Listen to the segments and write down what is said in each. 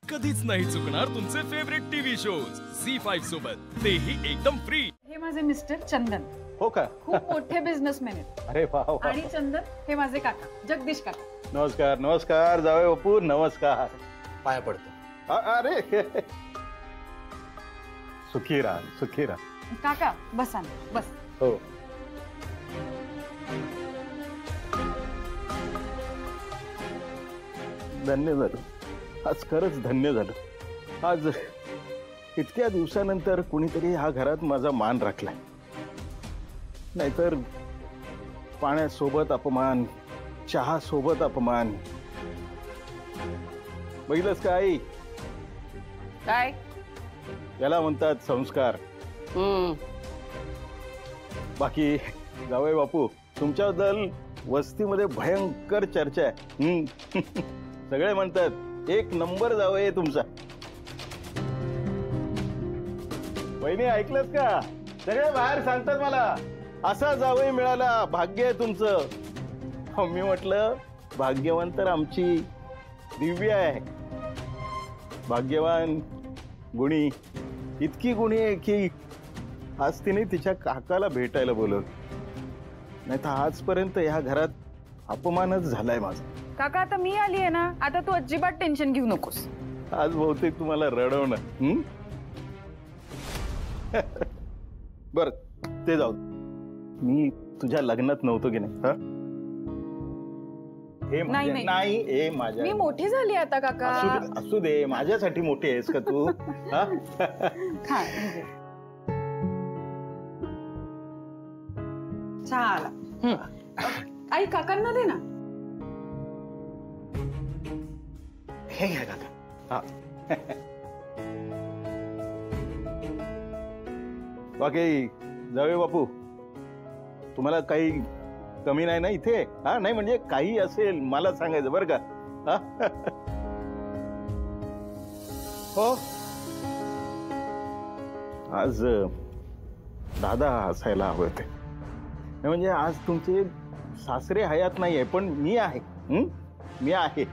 कधीच नाही चुकणार तुमचे फेवरेट टीव्ही शोज झी5 सोबत, तेही एकदम फ्री। हे माझे मिस्टर चंदन। हो का? खूप मोठे बिझनेसमॅन आहेत। अरे वाह वाह। आणि चंदन हे माझे काका जगदीश काका। नमस्कार नमस्कार जावई बापू, नमस्कार। पाया पडतो। अरे सुखी राहा सुखी राहा। काका बसा ना, बस। हो धन्य झालं, आज खरंच धन्य झालं। आज इतक्या दिवसानंतर कुणीतरी ह्या घरात माझा मान राखलाय, नाहीतर पाण्यासोबत अपमान, चहा सोबत अपमान। बघितलंस का आई? काय याला म्हणतात संस्कार। बाकी जावई बापू, तुमच्याबद्दल वस्तीमध्ये भयंकर चर्चा आहे। सगळे म्हणतात एक नंबर जावई तुमचा। वहिनी ऐकलंस का? सगळे बाहेर सांगतात मला असा जावई मिळाला, भाग्य आहे तुमचं। मी म्हटलं भाग्यवान तर आमची दिव्या आहे, भाग्यवान गुणी, इतकी गुणी आहे की आज तिने तिच्या काकाला भेटायला बोलवलं, नाही तर आजपर्यंत ह्या घरात अपमानच झालाय माझा। काका आता मी आली आहे ना, आता तू अजिबात टेन्शन घेऊ नकोस। आज बहुतेक तुम्हाला रडवणं। बर ते जाऊ, मी तुझ्या लग्नात नव्हतो की नाही? हे नाही, नाही हे माझ्या, मी मोठी झाली आता काका। असू दे, माझ्यासाठी मोठी आहेस का तू? चला आई काकांना दे ना। हे घ्या काका। बाकी जावे बापू, तुम्हाला काही कमी नाही ना इथे? हा नाही म्हणजे काही असेल मला सांगायचं बरं का? हो आज दादा असायला हवं ते, म्हणजे आज तुमचे सासरे हयात नाहीये, पण मी आहे। मी आहे।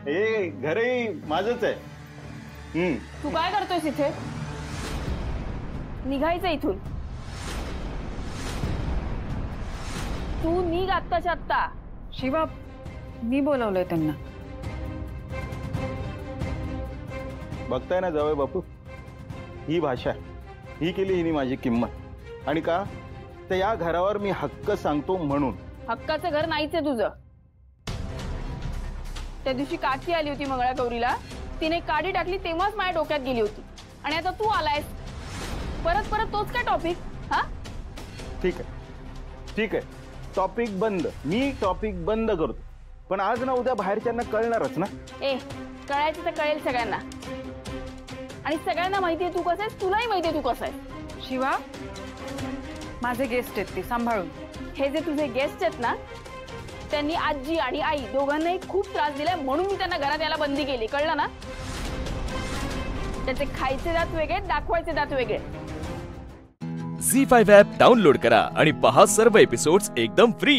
हे घरही माझंच आहे। तू काय करतोयस इथे? निघायचं इथून। तू निघ आत्ताच्या आत्ता। शिवा मी बोलवलंय त्यांना। बघताय ना जावई बापू, ही भाषा, ही केली हिने माझी किंमत। आणि का? तर या घरावर मी हक्क सांगतो म्हणून। हक्काचं घर नाहीच आहे तुझं। त्या दिवशी काठी आली होती मंगळागौरीला, तिने काडी टाकली तेव्हाच माझ्या डोक्यात गेली होती, आणि आता तू आलायस परत परत तोच काय टॉपिक? हा ठीक आहे ठीक आहे, टॉपिक बंद, मी टॉपिक बंद करतो। पण आज ना उद्या बाहेरच्यांना कळणारच ना। ए कळायचं तर कळेल सगळ्यांना, आणि सगळ्यांना माहिती आहे तू कसं आहेस, तुलाही माहिती आहे तू कसं आहेस। शिवा माझे गेस्ट आहेत ते सांभाळून। हे जे तुझे गेस्ट आहेत ना, त्यांनी आजी आणि आई दोघांनाही खूप त्रास दिलाय, म्हणून मी त्यांना घरात यायला बंदी केली, कळलं ना? त्याचे खायचे दात वेगळे, दाखवायचे दात वेगळे। झी5 ॲप डाउनलोड करा आणि पहा सर्व एपिसोड्स एकदम फ्री।